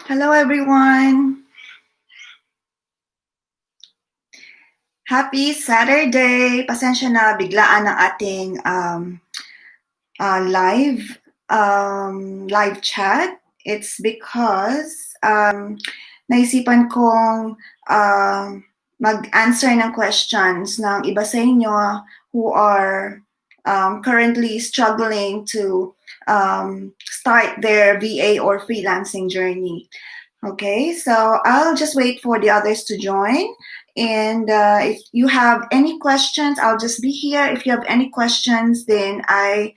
Hello everyone. Happy Saturday. Pasensya na biglaan ang ating live chat. It's because naisipan kong mag-answer ng questions ng iba sa inyo who are currently struggling to start their VA or freelancing journey. Okay, so I'll just wait for the others to join. And if you have any questions, I'll just be here. If you have any questions, then I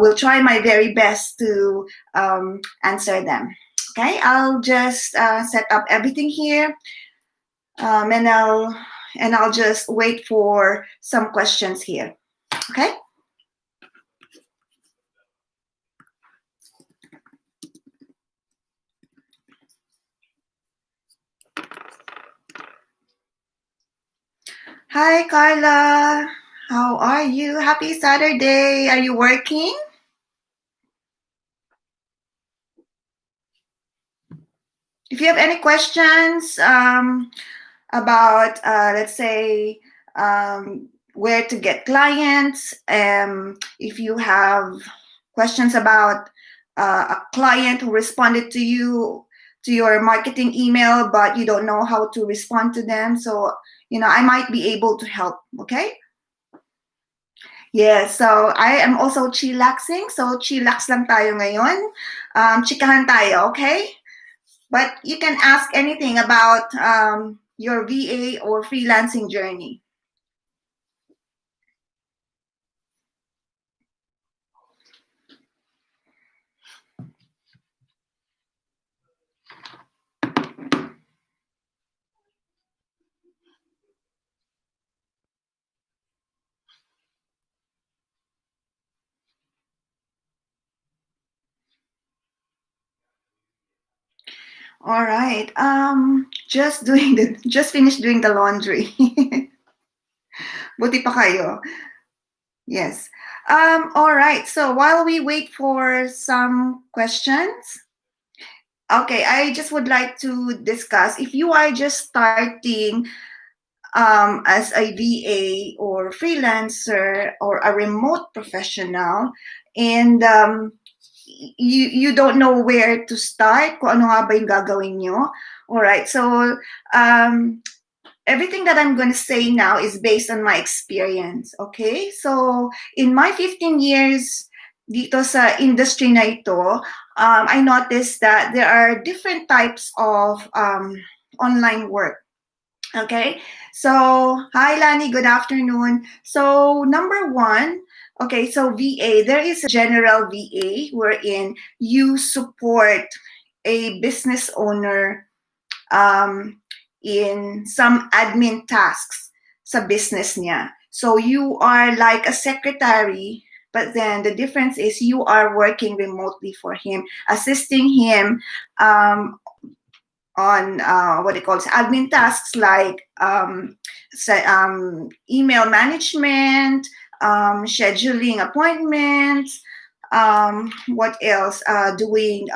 will try my very best to answer them. Okay, I'll just set up everything here, and I'll just wait for some questions here. Okay. Hi, Carla. How are you? Happy Saturday. Are you working? If you have any questions about, let's say, where to get clients, if you have questions about a client who responded to you, to your marketing email, but you don't know how to respond to them, so, I might be able to help, okay? Yes, so I am also chillaxing, so chillax lang tayo ngayon. Chikahan tayo, okay? But you can ask anything about your VA or freelancing journey. All right. Just finished doing the laundry. Buti pa kayo. Yes. All right. So while we wait for some questions, okay, I just would like to discuss if you are just starting as a VA or freelancer or a remote professional, and you don't know where to start, kung ano nga ba yung gagawin nyo. All right, so everything that I'm going to say now is based on my experience, okay? So in my 15 years dito sa industry na ito, I noticed that there are different types of online work. Okay, so hi Lani, good afternoon. So number one, okay, so VA, there is a general VA wherein you support a business owner in some admin tasks sa business niya. So you are like a secretary, but then the difference is you are working remotely for him, assisting him on what it calls admin tasks like email management, scheduling appointments, what else, doing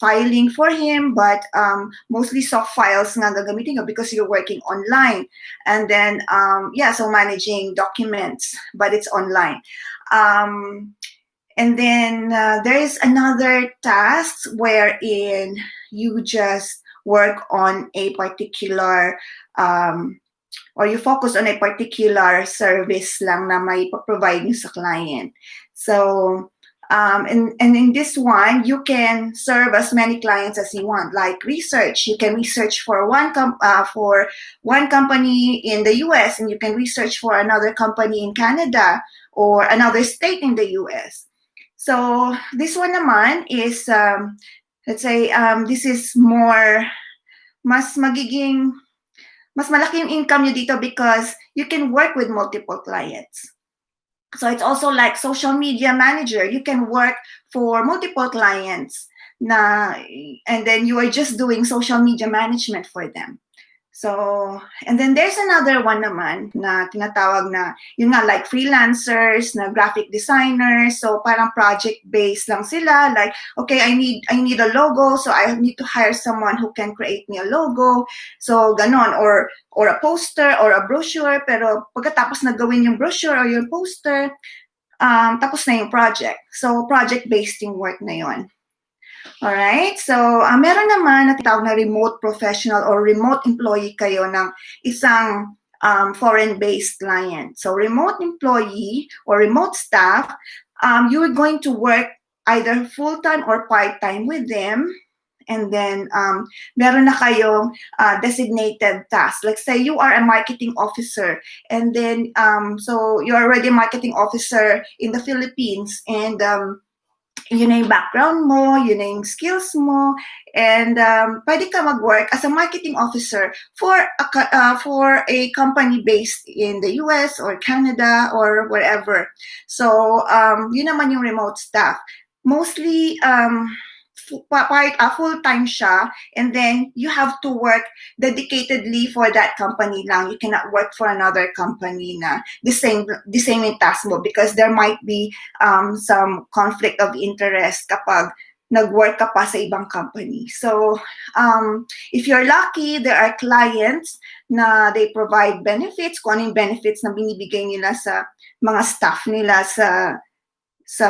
filing for him, but mostly soft files nga gagamitin ko because you're working online. And then, so managing documents, but it's online. And then there is another task wherein you just work on a particular or you focus on a particular service lang na may provide nyo sa client. So, and in this one, you can serve as many clients as you want. Like research, you can research for one company in the US, and you can research for another company in Canada or another state in the US. So this one naman is, let's say, this is more, mas malaki yung income nyo dito because you can work with multiple clients. So it's also like social media manager. You can work for multiple clients and then you are just doing social media management for them. So, and then there's another one naman na tinatawag na, yun nga, like freelancers, na graphic designers. So, parang project-based lang sila. Like, okay, I need a logo, so I need to hire someone who can create me a logo. So, ganon. Or a poster or a brochure. Pero pagkatapos na gawin yung brochure or yung poster, tapos na yung project. So, project-based yung work na yun. Alright? So, meron naman na tinatawag na remote professional or remote employee kayo ng isang foreign-based client. So, remote employee or remote staff, you're going to work either full-time or part-time with them. And then, meron na kayong designated task. Like say you are a marketing officer, and then, so you're already a marketing officer in the Philippines, and yun na yung background mo, yun na yung skills mo, and pwede ka mag-work as a marketing officer for a company based in the US or Canada or wherever. So, yun naman yung remote staff. Mostly, full-time siya, and then you have to work dedicatedly for that company lang. You cannot work for another company na the same yung task mo, because there might be some conflict of interest kapag nag-work ka pa sa ibang company. So, if you're lucky, there are clients na they provide benefits, kung anong benefits na binibigay nila sa mga staff nila sa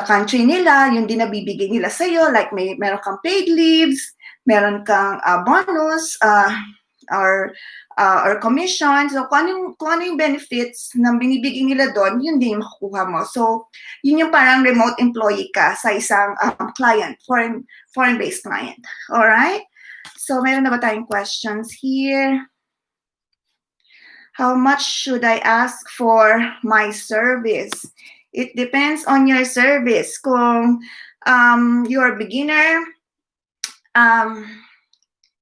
country nila, yung din nabibigay nila sa'yo, like meron kang paid leaves, meron kang bonus, or commission. So, kung ano yung benefits na binibigay nila doon, yun din yung makukuha mo. So, yun yung parang remote employee ka sa isang client, foreign-based client. Alright? So, meron na ba tayong questions here? How much should I ask for my service? It depends on your service. Kung you're a beginner,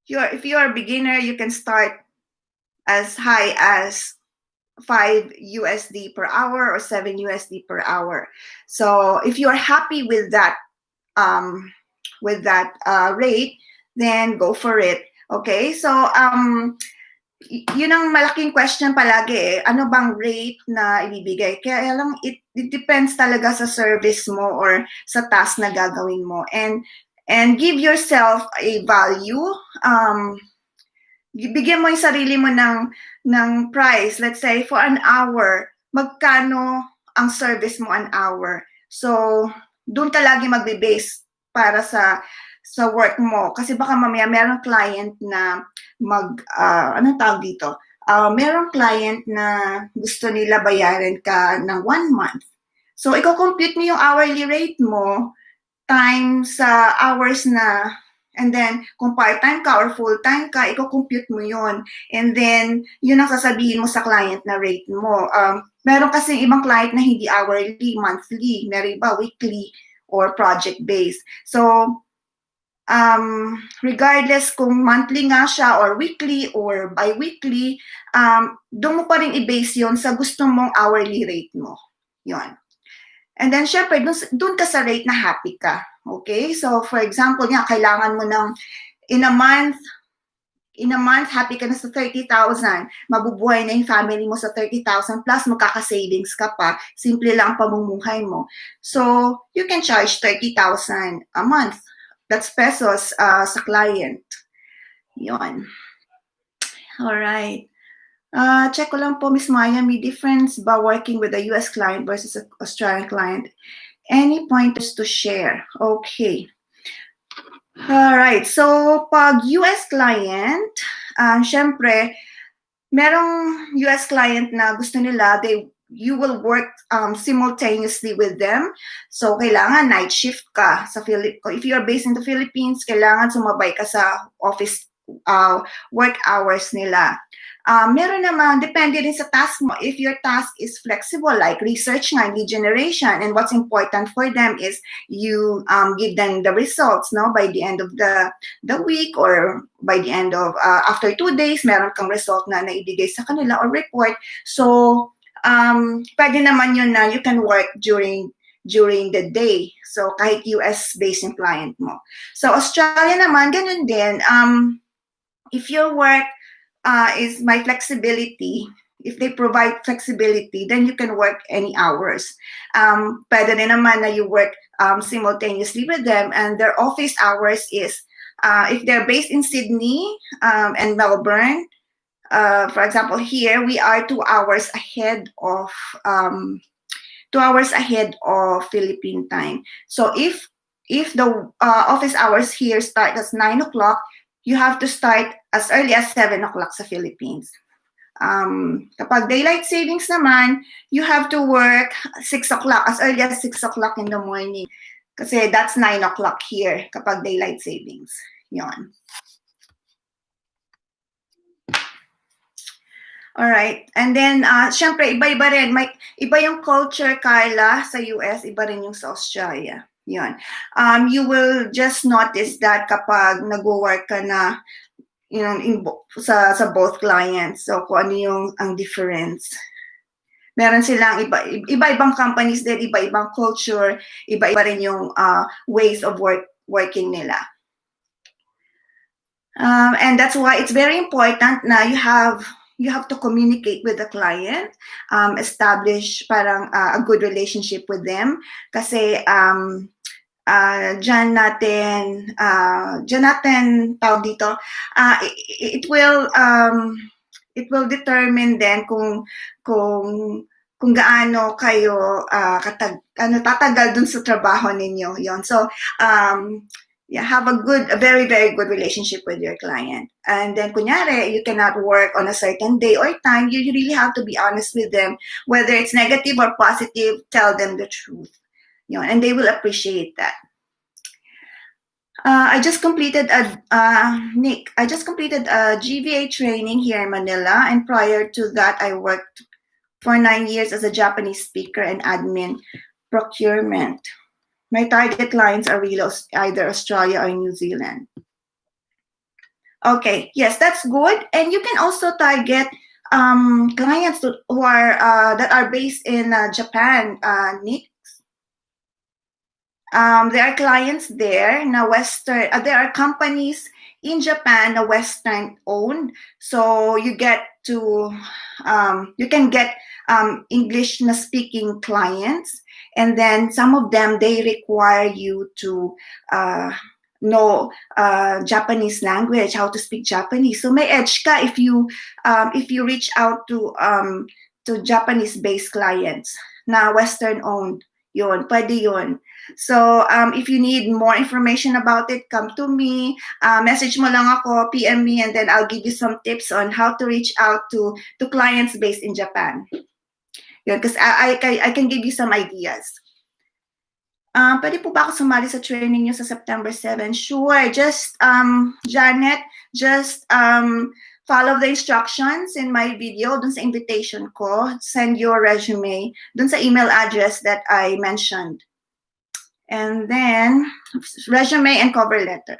if you're a beginner, you can start as high as 5 USD per hour or 7 USD per hour. So if you're happy with that rate, then go for it. Okay, so yun ang malaking question palagi ano bang rate na ibibigay? Kaya lang, it depends talaga sa service mo or sa task na gagawin mo. And give yourself a value. Bigyan mo yung sarili mo ng price. Let's say, for an hour, magkano ang service mo an hour? So, doon ka lagi magbe-base para sa work mo. Kasi baka mamaya meron client na anong tawag dito? Merong client na gusto nila bayaran ka ng 1 month. So, i-compute mo yung hourly rate mo times sa hours na, and then, kung part-time ka or full-time ka, i-compute mo yun. And then, yun ang sasabihin mo sa client na rate mo. Meron kasi ibang client na hindi hourly, monthly, meron iba weekly or project-based. So, regardless kung monthly nga siya or weekly or bi-weekly, doon mo pa rin i-base yun sa gusto mong hourly rate mo. Yun. And then, syempre, doon ka sa rate na happy ka. Okay? So, for example, kailangan mo ng, in a month, happy ka na sa 30,000. Mabubuhay na yung family mo sa 30,000 plus magkaka-savings ka pa. Simple lang ang pamumuhay mo. So, you can charge 30,000 a month. That's pesos sa client. Yun. Alright. Check ko lang po, Ms. Maya, may difference ba working with a US client versus an Australian client? Any pointers to share? Okay. Alright. So, pag US client, syempre, merong US client na gusto nila, you will work simultaneously with them. So, kailangan night shift ka sa if you're based in the Philippines, kailangan sumabay ka sa office work hours nila. Meron naman, depende rin sa task mo. If your task is flexible, like research nga, lead generation, and what's important for them is you give them the results, no? By the end of the week or by the end of, after 2 days, meron kang result na naibigay sa kanila or report. So, pwede naman yun na you can work during the day. So, kahit US-based yung client mo. So, Australia naman, ganun din. If you work is my flexibility. If they provide flexibility, then you can work any hours. Pwede din naman na you work simultaneously with them, and their office hours is, if they're based in Sydney and Melbourne, for example, here we are 2 hours ahead of 2 hours ahead of Philippine time. So if the office hours here start at 9 o'clock, you have to start as early as 7 o'clock sa Philippines. Kapag daylight savings naman, you have to work 6 o'clock, as early as 6 o'clock in the morning. Kasi that's 9 o'clock here kapag daylight savings. Yon. Alright. And then, syempre, iba-iba rin. Iba yung culture, Carla, sa US, iba rin yung sa Australia. Yun. You will just notice that kapag nag-work ka na, sa both clients. So, kung ano yung ang difference. Meron silang iba-ibang companies din, iba-ibang culture, iba-iba rin yung ways of working nila. And that's why it's very important na you have to communicate with the client, establish parang a good relationship with them. Kasi dyan natin tawag dito, it will determine then kung gaano kayo tatagal dun sa trabaho ninyo. Yon. So have a very, very good relationship with your client. And then, kunyari, you cannot work on a certain day or time, you really have to be honest with them. Whether it's negative or positive, tell them the truth. And they will appreciate that. I just completed a GVA training here in Manila. And prior to that, I worked for 9 years as a Japanese speaker and admin procurement. My target clients are really either Australia or New Zealand. Okay, yes, that's good. And you can also target clients who are that are based in Japan, Nick. There are clients there na Western. There are companies in Japan na Western owned. So you get to you can get English na speaking clients. And then some of them, they require you to know Japanese language, how to speak Japanese. So may edge ka if you reach out to Japanese-based clients na Western-owned. Yun, pwede yun. So if you need more information about it, come to me. Message mo lang ako, PM me, and then I'll give you some tips on how to reach out to clients based in Japan. Because I can give you some ideas. Pwede po ba ako sumali sa training nyo sa September 7? Sure. Just, Janet, just follow the instructions in my video dun sa invitation ko. Send your resume dun sa email address that I mentioned. And then, resume and cover letter.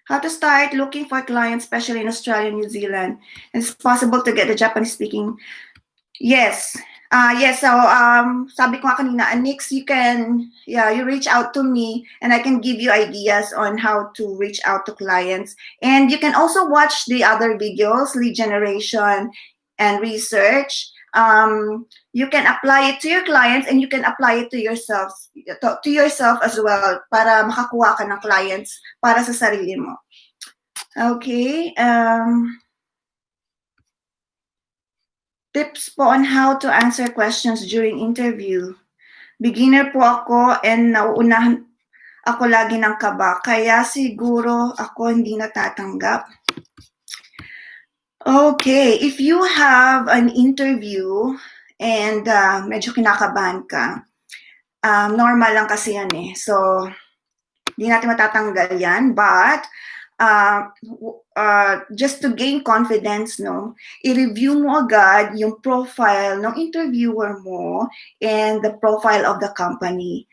How to start looking for clients, especially in Australia and New Zealand. It's possible to get the Japanese speaking. Yes. Yes. So, sabi ko nga kanina, Nix, you reach out to me and I can give you ideas on how to reach out to clients. And you can also watch the other videos, lead generation and research. You can apply it to your clients and you can apply it to yourself as well para makakuha ka ng clients para sa sarili mo. Okay. Tips po on how to answer questions during interview. Beginner po ako and nauunahan ako lagi ng kaba. Kaya siguro ako hindi natatanggap. Okay, if you have an interview and medyo kinakabahan ka, normal lang kasi yan eh. So, hindi natin matatanggal yan. But, just to gain confidence, no, i-review mo agad yung profile ng interviewer mo and the profile of the company.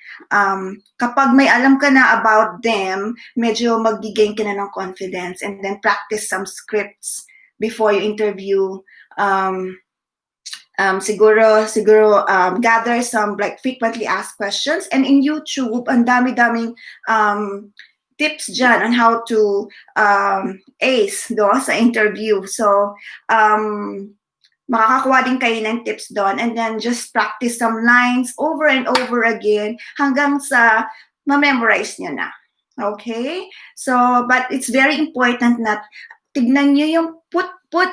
Kapag may alam ka na about them, medyo mag-gain ka na ng confidence and then practice some scripts before you interview. Siguro gather some like frequently asked questions. And in YouTube, ang dami-daming tips dyan on how to ace sa interview. So, makakakuha din kayo ng tips doon, and then just practice some lines over and over again hanggang sa ma-memorize nyo na. Okay? So, but it's very important na tignan nyo yung put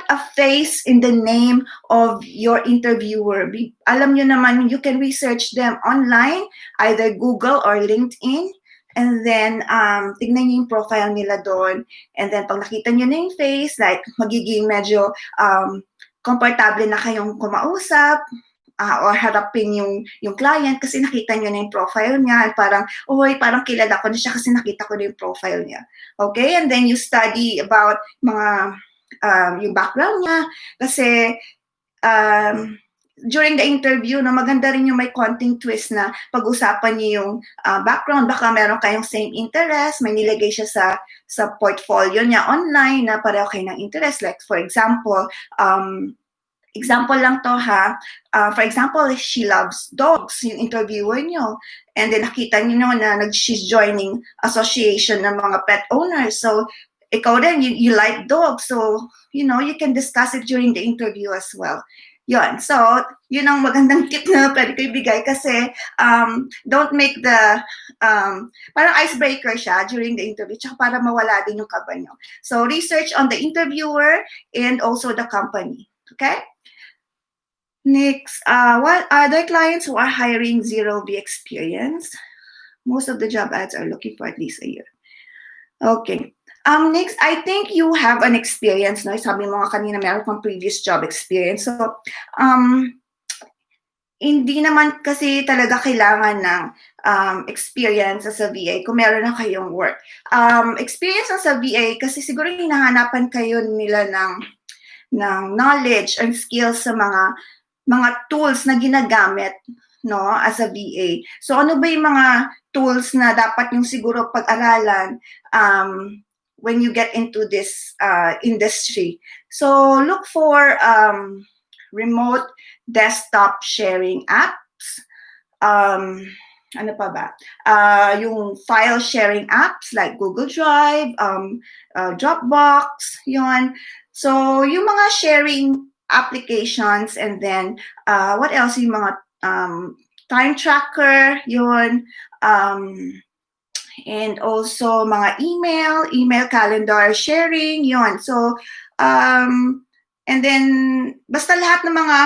a face in the name of your interviewer. Alam nyo naman, you can research them online, either Google or LinkedIn. And then, tignan nyo yung profile nila doon. And then, pag nakita nyo na yung face, like, magiging medyo komportable na kayong kumausap, or harapin yung client kasi nakita nyo na yung profile niya. Parang, parang kilala ko na siya kasi nakita ko na yung profile niya. Okay? And then you study about yung background niya. Kasi, during the interview, maganda rin yung may konting twist na pag-usapan niyo yung background. Baka meron kayong same interest, may nilagay siya sa portfolio niya online na pareho kayo ng interest. Like, for example, example lang to ha. For example, she loves dogs, yung interviewer nyo. And then nakita nyo na she's joining association ng mga pet owners. So, ikaw din, you like dogs. So, you can discuss it during the interview as well. Yun. So, yun ang magandang tip na pwede ko ibigay kasi don't make the, parang icebreaker siya during the interview tsaka para mawala din yung kaba nyo. So, research on the interviewer and also the company. Okay? Next, what other clients who are hiring zero-V experience? Most of the job ads are looking for at least a year. Okay. Next, I think you have an experience, no? Sabi mo nga kanina meron kang previous job experience. So, hindi naman kasi talaga kailangan ng experience as a VA kung meron na kayong work. Experience as a VA kasi siguro hinahanapan kayo nila ng knowledge and skills sa mga tools na ginagamit, no, as a VA. So, ano ba yung mga tools na dapat yung siguro pag-aralan when you get into this industry? So, look for remote desktop sharing apps. Ano pa ba? Yung file sharing apps like Google Drive, Dropbox, yun. So, yung mga sharing applications, and then what else, yung mga time tracker, yun, and also mga email calendar sharing, yun. So, and then basta lahat ng mga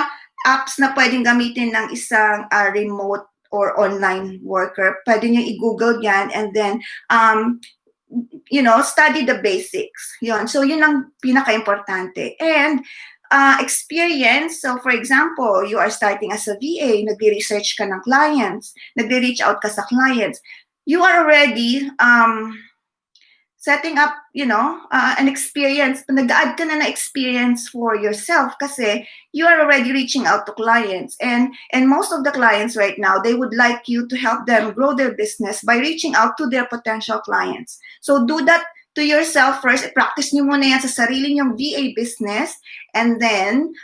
apps na pwedeng gamitin ng isang remote or online worker, pwede nyo i-Google yan, and then study the basics. Yun. So, yun ang pinaka-importante. And experience, so for example, you are starting as a VA, nagre-research ka ng clients, nagre-reach out ka sa clients, you are already setting up, an experience, nag-add ka na experience for yourself kasi you are already reaching out to clients. And most of the clients right now, they would like you to help them grow their business by reaching out to their potential clients. So do that to yourself first. Practice nyo muna yan sa sarili nyong VA business, and then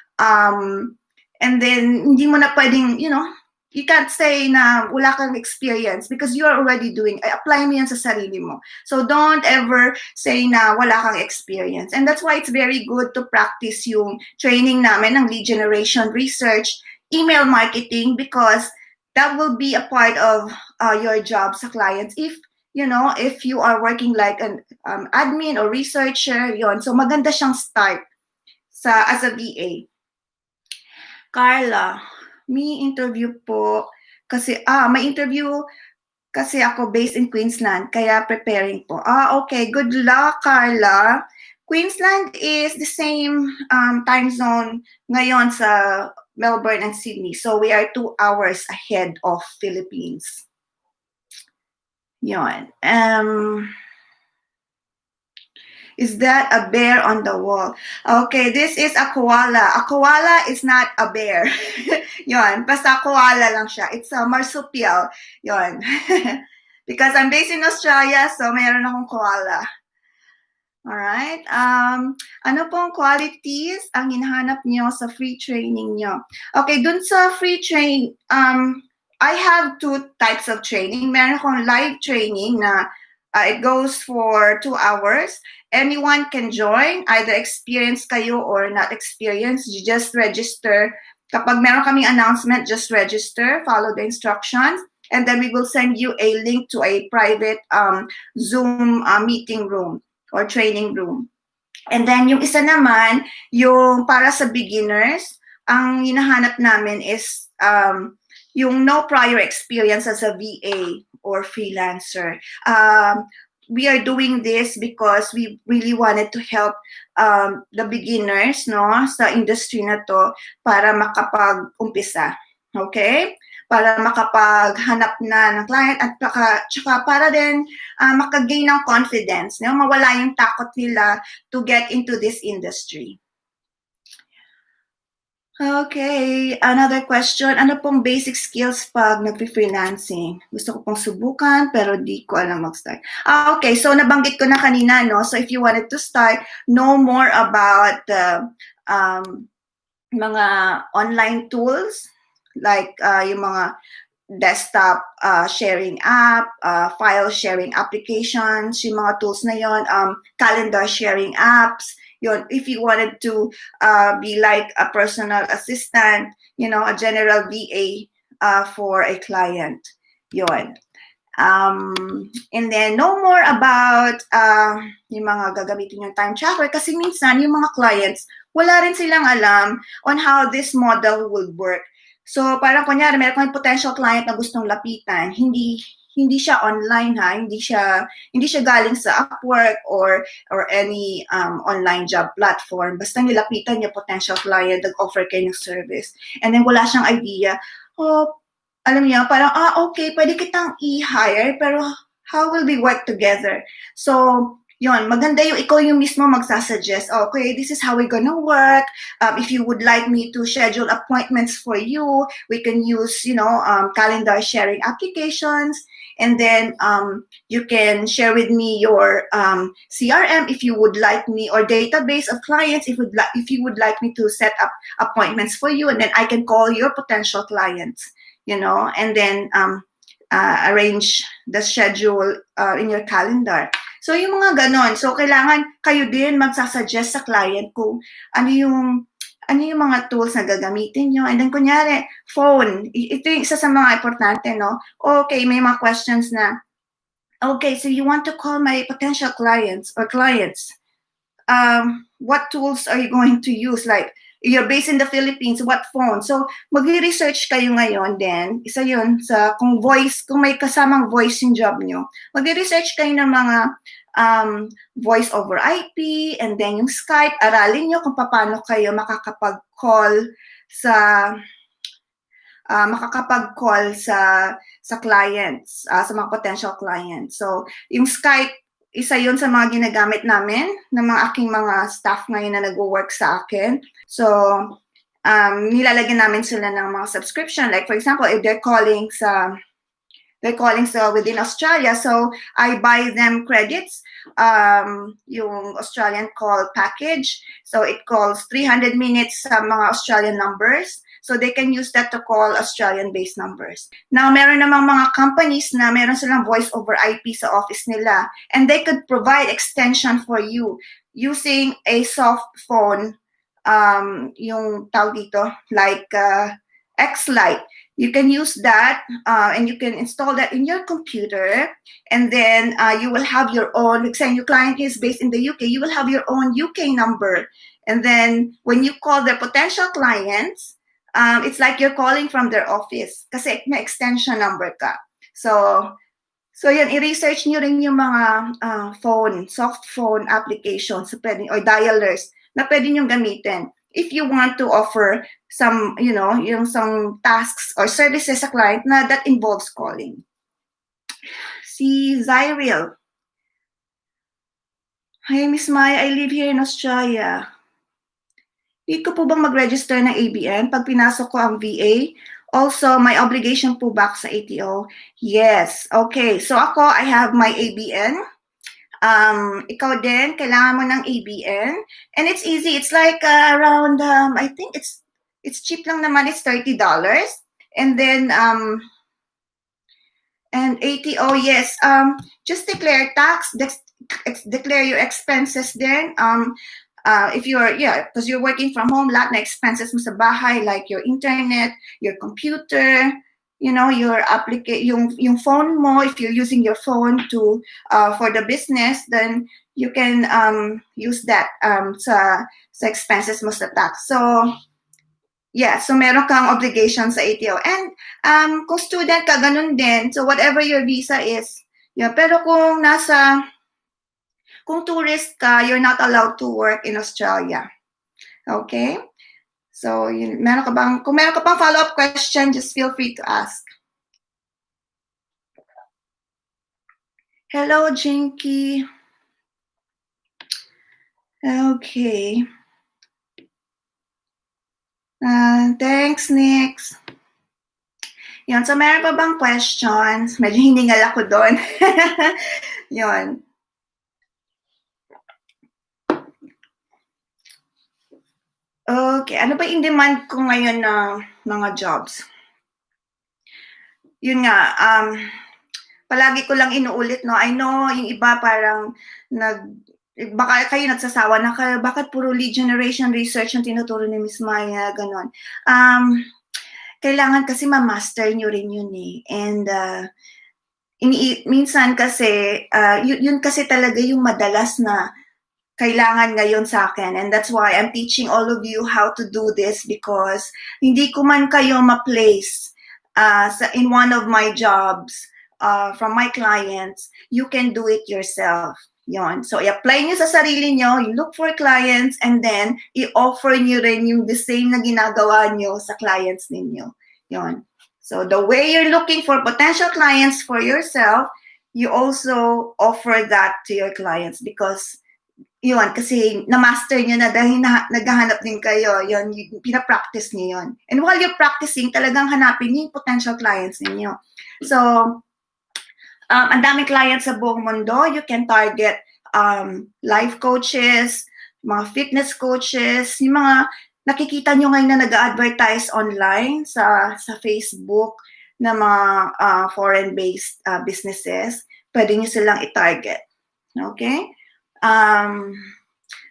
hindi mo na pwedeng, you can't say na wala kang experience because you are already doing, apply mo yan sa sarili mo. So don't ever say na wala kang experience. And that's why it's very good to practice yung training namin ng lead generation, research, email marketing, because that will be a part of your job sa clients. If you are working like an admin or researcher, yon. So maganda siyang start as a VA. Carla, may interview po kasi may interview kasi ako based in Queensland, kaya preparing po. Okay, good luck, Carla. Queensland is the same time zone ngayon sa Melbourne and Sydney. So we are 2 hours ahead of Philippines. Yon. Is that a bear on the wall? Okay, this is a koala. A koala is not a bear. Yon, basta koala lang siya. It's a marsupial. Yon. Because I'm based in Australia, so mayroon akong koala. Alright. Ano pong qualities ang hinahanap nyo sa free training nyo? Okay, dun sa free train, I have 2 types of training. Meron akong live training na It goes for 2 hours. Anyone can join, either experienced kayo or not experienced. You just register. Kapag meron kaming announcement, just register, follow the instructions, and then we will send you a link to a private Zoom meeting room or training room. And then yung isa naman, yung para sa beginners, ang hinahanap namin is yung no prior experience as a VA or freelancer. We are doing this because we really wanted to help the beginners, no, sa industry na to para makapag-umpisa. Okay? Para makapaghanap na ng client at tsaka para din makagain ng confidence, no? Mawala yung takot nila to get into this industry. Okay, another question. Ano pong basic skills pag nag-freelancing? Gusto ko pong subukan pero di ko alam mag-start. Okay, so nabanggit ko na kanina, no? So if you wanted to start, know more about mga online tools like yung mga desktop sharing app, file sharing applications, yung mga tools na yon, calendar sharing apps. Yun, if you wanted to be like a personal assistant, a general VA for a client. Yun. And then know more about yung mga gagamitin yung time tracker kasi minsan yung mga clients, wala rin silang alam on how this model will work. So parang kunyari, meron kang potential client na gustong lapitan, hindi siya online ha, hindi siya galing sa Upwork or any online job platform. Basta nilapitan niya potential client, nag-offer kayo ng service. And then wala siyang idea, alam niya, parang, okay, pwede kitang i-hire, pero how will we work together? So, yun, maganda yung ikaw yung mismo magsasuggest, okay, this is how we're gonna work. If you would like me to schedule appointments for you, we can use, calendar sharing applications. And then you can share with me your CRM if you would like me, or database of clients if you would like me to set up appointments for you, and then I can call your potential clients, and then arrange the schedule in your calendar. So yung mga ganon. So kailangan kayo din magsasuggest sa client kung ano yung mga tools na gagamitin nyo. And then kunyari, phone. Ito yung isa sa mga importante, no? Okay, may mga questions na, okay, so you want to call my potential clients or clients. What tools are you going to use? Like, you're based in the Philippines, what phone? So, magre-research kayo ngayon din. Isa yun, kung may kasamang voice yung job nyo, magre-research kayo ng mga voice over IP, and then yung Skype, aralin nyo kung paano kayo makakapag-call sa clients, sa mga potential clients. So, yung Skype, isa yun sa mga ginagamit namin ng mga aking mga staff ngayon na nag-work sa akin. So, nilalagyan namin sila ng mga subscription. Like, for example, if they're calling within Australia, so I buy them credits, yung Australian call package. So, it calls 300 minutes sa mga Australian numbers. So, they can use that to call Australian-based numbers. Now, meron namang mga companies na meron silang voice over IP sa office nila, and they could provide extension for you using a soft phone, yung tawag dito, like X-Lite. You can use that, and you can install that in your computer, and then you will have your own, like saying your client is based in the UK, you will have your own UK number. And then when you call their potential clients, it's like you're calling from their office kasi may extension number ka. So yan, i-research nyo rin yung mga soft phone applications or dialers na pwede nyo gamitin if you want to offer some, yung some tasks or services sa client na that involves calling. Si Zyril. Hi, Miss Maya, I live here in Australia. Need ko po bang mag-register ng ABN pag pinasok ko ang VA? Also, may obligation po ba sa ATO? Yes. Okay. So ako, I have my ABN. Ikaw din, kailangan mo ng ABN. And it's easy. It's like around, I think it's cheap lang naman. It's $30. And then, And ATO, yes. Just declare tax, declare your expenses then. If you're, yeah, because you're working from home, lahat na expenses mo sa bahay, like your internet, your computer, you know, your yung phone mo, if you're using your phone to for the business, then you can use that sa expenses mo sa tax. So yeah, so meron kang obligation sa ATO. And kung student ka, ganun din. So whatever your visa is. Yeah, pero kung tourist ka, you're not allowed to work in Australia. Okay? So, kung meron ka pang follow-up question, just feel free to ask. Hello, Jinky. Okay. Thanks, Nix. Yun, so meron pa bang questions? Medyo hiningal ako doon. Yun. Okay, ano ba in demand ko ngayon na mga jobs? Yun nga, palagi ko lang inuulit, no? I know, yung iba parang baka kayo nagsasawa na kayo, bakit puro lead generation research yung tinuturo ni Miss Maya, ganon. Kailangan kasi ma-master nyo rin yun eh. And minsan kasi, yun kasi talaga yung madalas na kailangan ngayon sa akin. And that's why I'm teaching all of you how to do this because hindi ko man kayo ma-place in one of my jobs from my clients, you can do it yourself. Yon. So, i-apply nyo sa sarili nyo, you look for clients, and then, i-offer nyo rin yung the same na ginagawa nyo sa clients ninyo. Yon. So, the way you're looking for potential clients for yourself, you also offer that to your clients because yun, kasi na-master nyo na dahil naghahanap din kayo, yun, pinapractice nyo yun. And while you're practicing, talagang hanapin yung potential clients ninyo. So, ang daming clients sa buong mundo, you can target life coaches, mga fitness coaches, yung mga nakikita nyo ngayon na nag-advertise online sa Facebook na mga foreign-based businesses, pwede nyo silang i-target. Okay?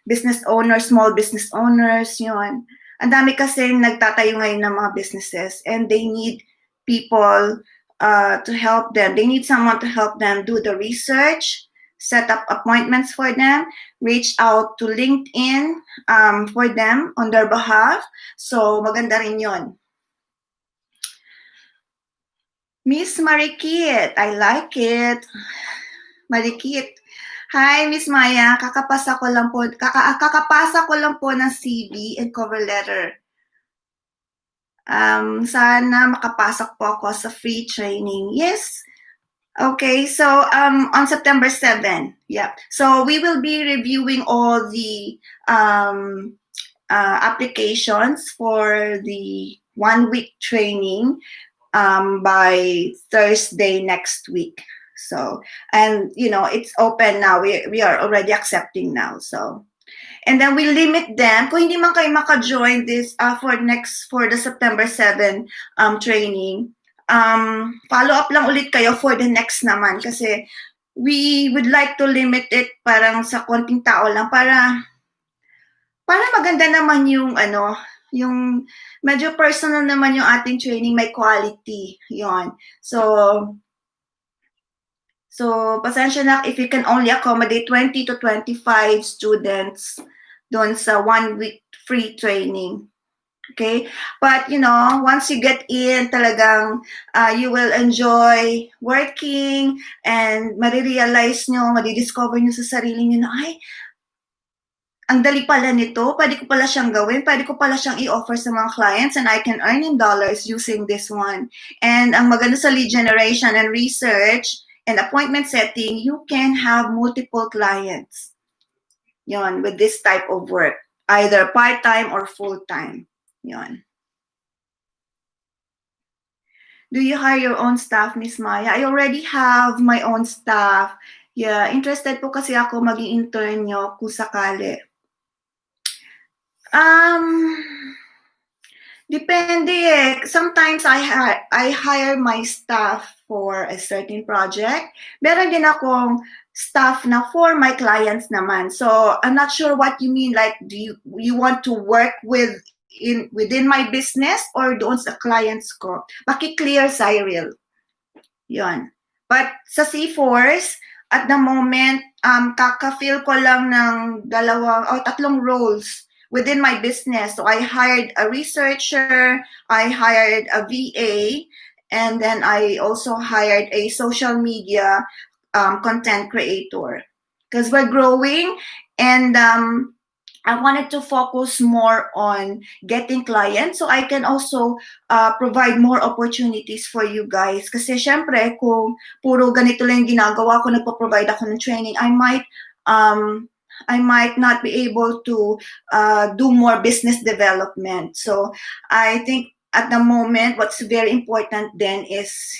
Business owners, small business owners, yun. Ang dami kasi nagtatayo ngayon ng mga businesses and they need people to help them. They need someone to help them do the research, set up appointments for them, reach out to LinkedIn for them on their behalf. So, maganda rin yun. Miss Marikit, I like it. Marikit. Hi, Miss Maya. Kakapasa ko lang po ng CV and cover letter. Sana makapasok po ako sa free training. Yes. Okay, so on September 7, yeah. So we will be reviewing all the applications for the 1-week training by Thursday next week. So, and you know, it's open now. We are already accepting now. So, and then we limit them. Kung hindi man kayo maka-join this for the September 7 training, follow up lang ulit kayo for the next naman kasi we would like to limit it parang sa konting tao lang para maganda naman yung yung medyo personal naman yung ating training, may quality yon. So, pasensya na if you can only accommodate 20 to 25 students doon sa 1-week free training. Okay? But, you know, once you get in, talagang you will enjoy working and marirealize nyo, madidiscover nyo sa sarili nyo na, ay, ang dali pala nito, pwede ko pala siyang gawin, pwede ko pala siyang i-offer sa mga clients and I can earn in dollars using this one. And ang maganda sa lead generation and research, and appointment setting, you can have multiple clients. Yon, with this type of work, either part-time or full-time. Yon. Do you hire your own staff, Miss Maya? I already have my own staff. Yeah, interested po kasi ako maging intern nyo kung sakali. Depende eh. Sometimes I hire my staff for a certain project. Meron din akong staff na for my clients naman. So I'm not sure what you mean. Like, do you want to work within my business or doon sa clients ko? Paki-clear, Cyril. Yun. But sa C4s, at the moment, kaka-fill ko lang ng tatlong roles within my business. So I hired a researcher, I hired a VA, and then I also hired a social media content creator. Because we're growing, and I wanted to focus more on getting clients so I can also provide more opportunities for you guys. Kasi syempre, kung puro ganito lang ginagawa ko, nagpo-provide ako ng training, I might not be able to do more business development. So I think at the moment, what's very important then is,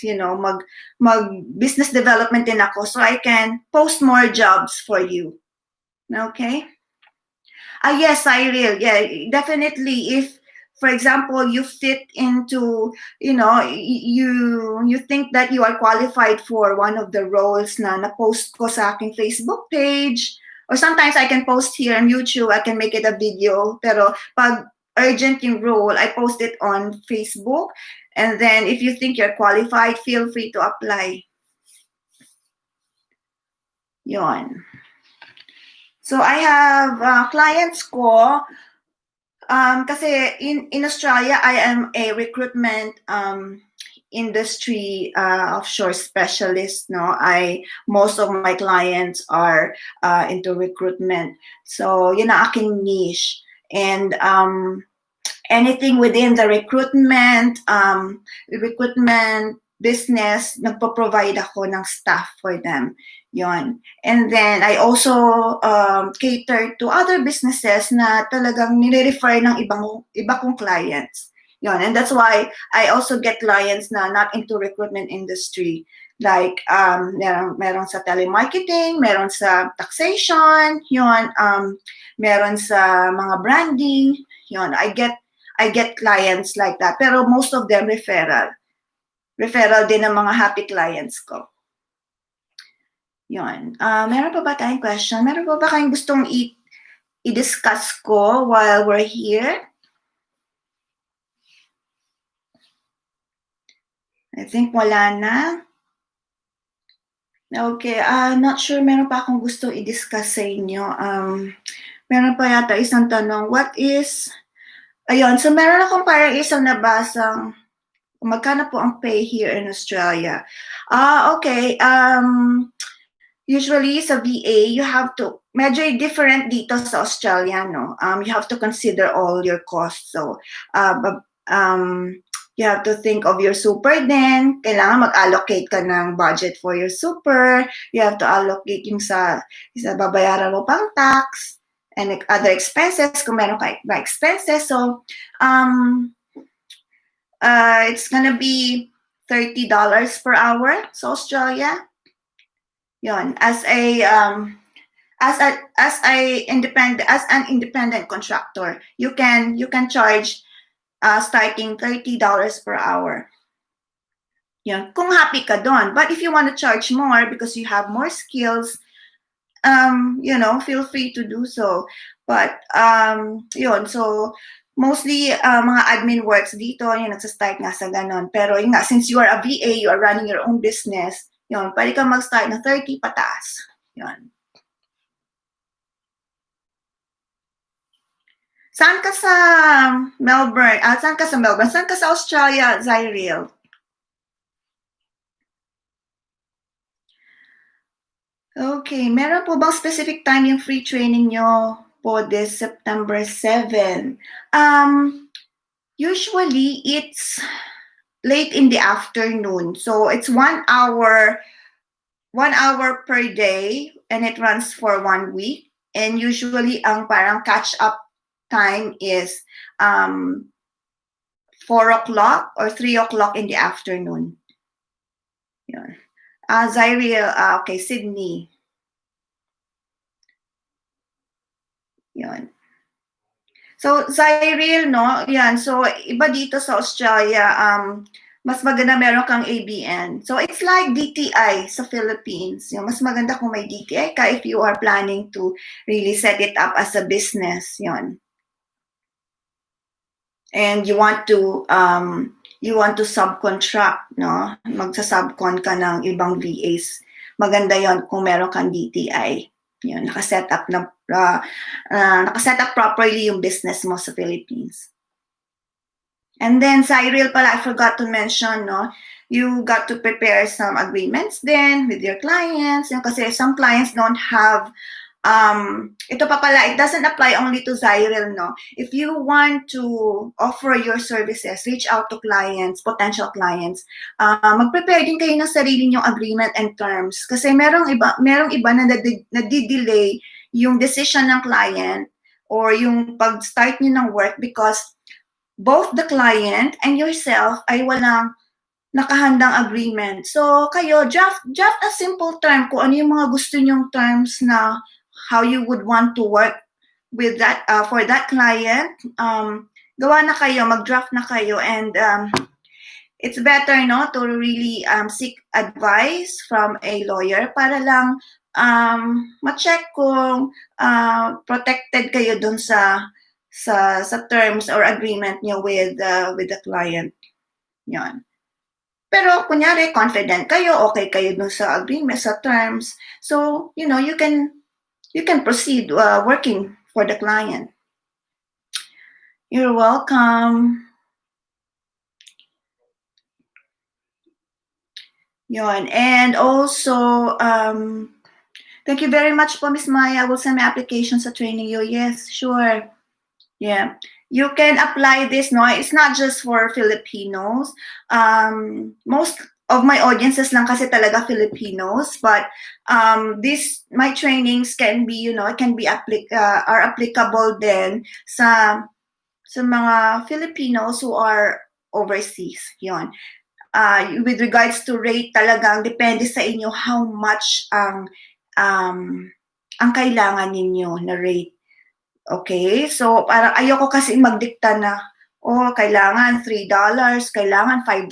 mag business development din ako so I can post more jobs for you. Okay? Yes, Cyril. Yeah, definitely. If, for example, you fit into, you think that you are qualified for one of the roles na post ko sa aking Facebook page, or sometimes I can post here on YouTube, I can make it a video, pero pag urgent yung role, I post it on Facebook, and then if you think you're qualified, feel free to apply. Yon. So I have clients ko. Kasi in Australia, I am a recruitment industry offshore specialist. No, most of my clients are into recruitment. So yun ang aking niche, and anything within the recruitment business, nagpo-provide ako ng staff for them. Yon. And then I also cater to other businesses na talagang nire-refer ng iba kong clients. Yon. And that's why I also get clients na not into recruitment industry. Like meron sa telemarketing, meron sa taxation, yon, meron sa mga branding, yon. I get clients like that. Pero most of them referral. Referral din ng mga happy clients ko. Yun. Meron pa ba tayong question? Meron pa ba kayong gustong i-discuss ko while we're here? I think wala na. Okay, not sure meron pa akong gustong i-discuss sa inyo. Meron pa yata isang tanong. Ayun, so meron akong parang isang nabasang magkano po ang pay here in Australia. Okay. Usually sa VA, you have to, medyo different dito sa Australia, no? You have to consider all your costs. So, you have to think of your super din. Kailangan mag-allocate ka ng budget for your super. You have to allocate yung sa babayaran mo pang tax and other expenses kung meron ka expenses. So, it's gonna be $30 per hour sa Australia. Yon, as an independent contractor, you can charge starting $30 per hour. Yon, kung happy ka doon. But if you want to charge more because you have more skills, feel free to do so. But yon, so mostly mga admin works dito, yung nagsa-start nga sa ganon. Pero yun nga, since you are a VA, you are running your own business, yun, pwede kang mag-start ng 30 pataas. Yun. Saan ka sa Melbourne? Saan ka sa Melbourne? Saan ka sa Australia, Cyril? Okay, meron po bang specific time yung free training nyo po this September 7? Usually, it's late in the afternoon. So, it's 1 hour per day, and it runs for 1 week. And usually, ang parang catch-up time is 4 o'clock or 3 o'clock in the afternoon. Yun. Cyril, okay, Sydney. Yun. So, Cyril, no? Yan. So, iba dito sa Australia, mas maganda meron kang ABN. So, it's like DTI sa Philippines. Yung mas maganda kung may DTI ka if you are planning to really set it up as a business. Yon. And you want to subcontract, no? Magsa-subcon ka ng ibang VAs. Maganda yon kung meron kang DTI. Yun, nakaset up properly yung business mo sa Philippines. And then, Cyril pala, I forgot to mention, no? You got to prepare some agreements then with your clients. Yung, kasi some clients don't have ito pa pala, it doesn't apply only to Zyril, no? If you want to offer your services, reach out to clients, potential clients, mag-prepare din kayo ng sarili nyong agreement and terms. Kasi merong iba na nadidelay yung decision ng client or yung pag-start nyo ng work because both the client and yourself ay walang nakahandang agreement. So, kayo, draft a simple term kung ano yung mga gusto nyong terms na how you would want to work with that for that client. Gawa na kayo, mag-draft na kayo, and it's better, no, to really seek advice from a lawyer para lang ma-check kung protected kayo dun sa terms or agreement nyo with the client. Yan. Pero kunyari confident kayo, okay kayo dun sa agreement, sa terms. So, you can proceed working for the client. You're welcome. Yun. And also, thank you very much po, Miss Maya. I will send my application sa training you. Yes, sure. Yeah. You can apply this, no? It's not just for Filipinos. Most of my audiences lang kasi talaga Filipinos, but my trainings can be, are applicable then sa mga Filipinos who are overseas. Yon. With regards to rate, talagang depende sa inyo how much ang kailangan ninyo na rate. Okay? So, parang ayoko kasi magdikta na, kailangan $3, kailangan $5,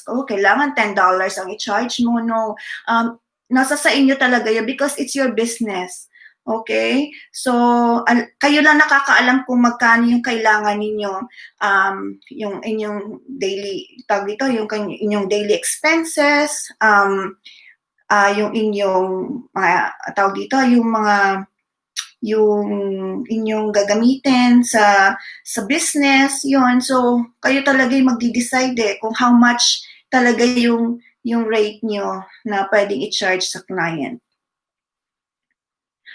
kailangan $10 ang i-charge mo. No. Nasa sa inyo talaga yun because it's your business. Okay? So, kayo lang nakakaalam kung magkano yung kailangan ninyo, yung inyong daily, yung inyong daily expenses, yung inyong, yung inyong gagamitin sa business, yun. So, kayo talaga yung magdi-decide kung how much talaga yung rate nyo na pwedeng i-charge sa client.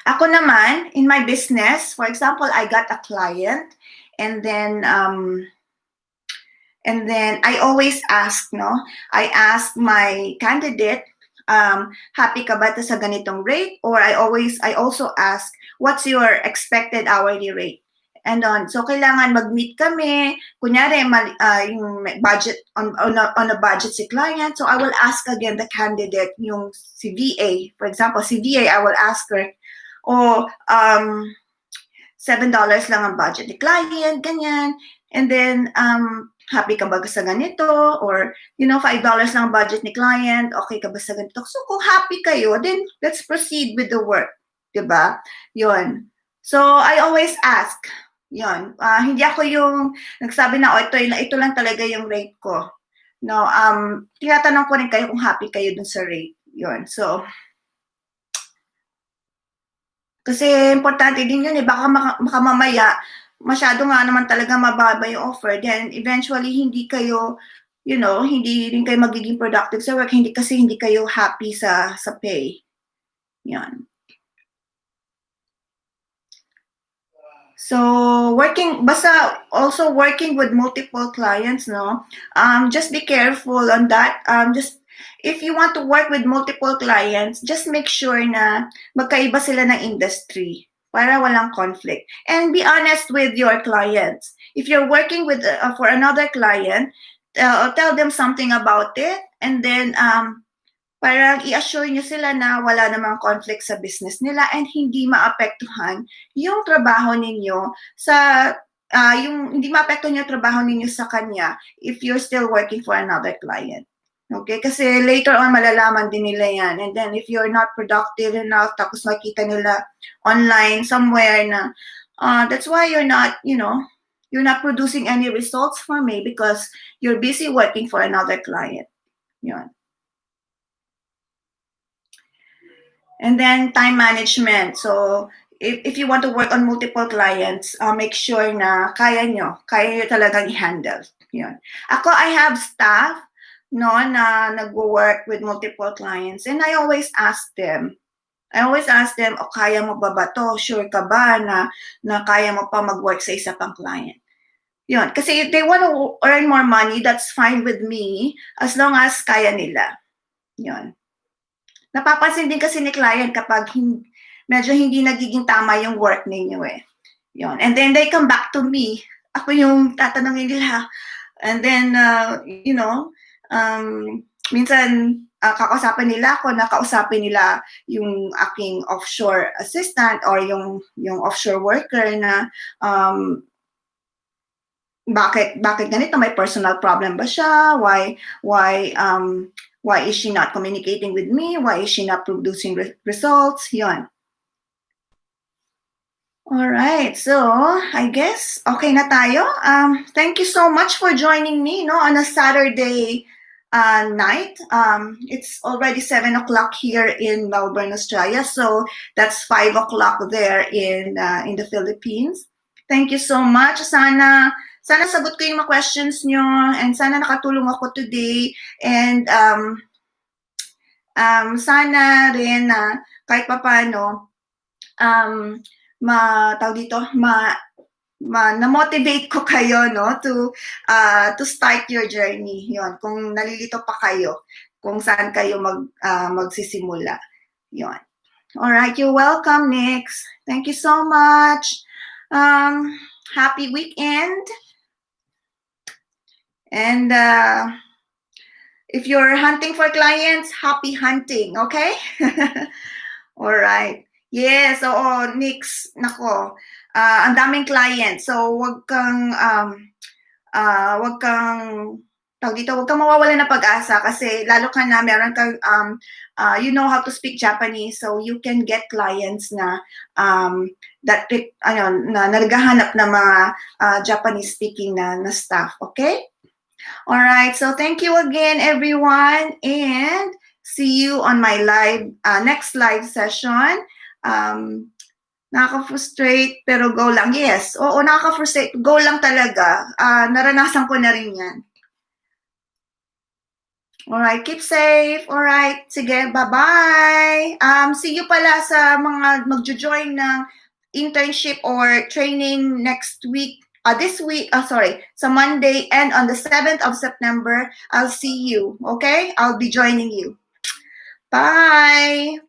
Ako naman, in my business, for example, I got a client and then I always ask, no? I ask my candidate, happy ka ba sa ganitong rate? Or I also ask, what's your expected hourly rate? And so kailangan mag-meet kami. Kunyari, yung budget, on a budget si client. So I will ask again the candidate, yung si VA. For example, si VA, I will ask her, $7 lang ang budget ni client, ganyan. And then, happy ka ba sa ganito? Or, $5 lang ang budget ni client, okay ka ba sa ganito? So, kung happy kayo, then let's proceed with the work. Diba? Yun. So, I always ask. Yun. Hindi ako yung nagsabi na, ito lang talaga yung rate ko. No, tinatanong ko rin kayo kung happy kayo dun sa rate. Yun. So, kasi importante din yun baka mamaya masyado nga naman talaga mababa yung offer, then eventually hindi kayo, hindi rin kayo magiging productive sa work, hindi kayo happy sa pay. Yan. So, also working with multiple clients, no? Just be careful on that. If you want to work with multiple clients, just make sure na magkaiba sila ng industry para walang conflict. And be honest with your clients. If you're working with for another client, tell them something about it, and then parang i-assure nyo sila na wala namang conflict sa business nila and hindi maapektuhan yung trabaho ninyo sa yung hindi maapektuhan yung trabaho ninyo sa kanya if you're still working for another client. Okay? Kasi later on, malalaman din nila yan. And then, if you're not productive enough, tapos makita nila online somewhere na, that's why you're not, you're not producing any results for me because you're busy working for another client. Yun. And then time management. So if you want to work on multiple clients, make sure na kaya nyo talagang i-handle. Yun. Ako, I have staff no, na nag-work with multiple clients and I always ask them, kaya mo ba to? Sure ka ba na kaya mo pa mag-work sa isa pang client? Yun. Kasi if they want to earn more money, that's fine with me as long as kaya nila. Yun. Napapansin din kasi ni client kapag medyo hindi nagiging tama yung work ninyo eh. Yun. And then they come back to me. Ako yung tatanungin nila. And then, minsan kakausapin nila ako, nakausapin nila yung aking offshore assistant or yung offshore worker na bakit ganito, may personal problem ba siya, why is she not communicating with me, why is she not producing results, yon. All right, so I guess okay na tayo. Thank you so much for joining me on a Saturday night. It's already 7 o'clock here in Melbourne, Australia, so that's 5 o'clock there in the Philippines. Thank you so much. Sana sagot ko yung mga questions nyo and sana nakatulong ako today and sana rin na kahit papaano na-motivate ko kayo to start your journey. Yon, kung nalilito pa kayo kung saan kayo magsisimula. Yon. All right, you're welcome, Nix. Thank you so much. Happy weekend. And if you're hunting for clients, happy hunting, okay? All right. Yes, oo, Nix, nako. Ang daming clients. So, wag kang wag kang mawawala ng pag-asa kasi lalo ka na meron kang you know how to speak Japanese, so you can get clients na na naghahanap ng mga Japanese speaking na staff, okay? All right, so thank you again, everyone, and see you on my next live session. Nakaka-frustrate, pero go lang. Yes, oo, nakaka-frustrate. Go lang talaga. Naranasan ko na rin yan. Alright, keep safe. Alright, sige, bye-bye. See you pala sa mga magjo-join ng internship or training next week. This week, sa Monday and on the 7th of September, I'll see you, okay? I'll be joining you. Bye!